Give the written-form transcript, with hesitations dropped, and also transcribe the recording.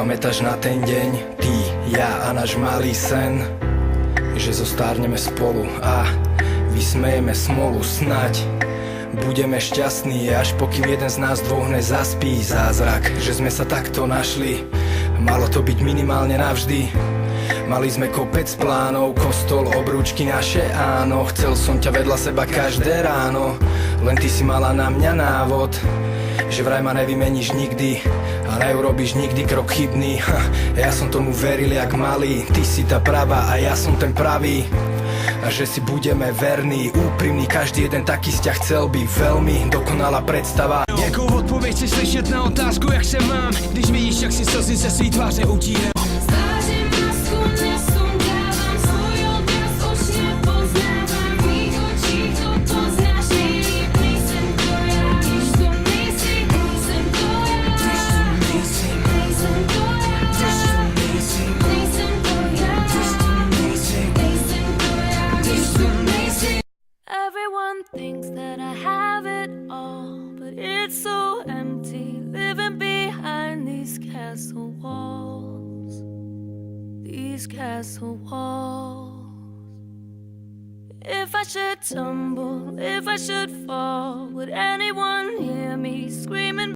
Pamätáš na ten deň, ty, ja a náš malý sen, že zostárneme spolu a vysmejeme smolu. Snaď budeme šťastní, až pokým jeden z nás dvoch nezaspí. Zázrak, že sme sa takto našli, malo to byť minimálne navždy. Mali sme kopec plánov, kostol, obrúčky naše, áno. Chcel som ťa vedľa seba každé ráno, len ty si mala na mňa návod, že vraj ma nevymeníš nikdy a neurobíš nikdy krok chybný. Ja som tomu veril jak malý, ty si tá pravá a ja som ten pravý. A že si budeme verní, úprimní, každý jeden taký vzťah chcel by veľmi dokonalá predstava. Jakou odpověď chceš slyšet na otázku, jak se mám, když vidíš, jak si slzy ze svý tváře utírám? Stážím masku, nesundávám svůj obraz, už nepoznávám. V mých očích to poznáš nejlíp. Nejsem to já, když to nejsi. Nejsem to já, když to nejsi. Nejsem to já, když to nejsi. Nejsem to já, když to nejsi. Nejsem to já, když to nejsi. Everyone thinks that I have it all, but it's so empty living behind these castle walls. These castle walls. If I should tumble, if I should fall, would anyone hear me screaming?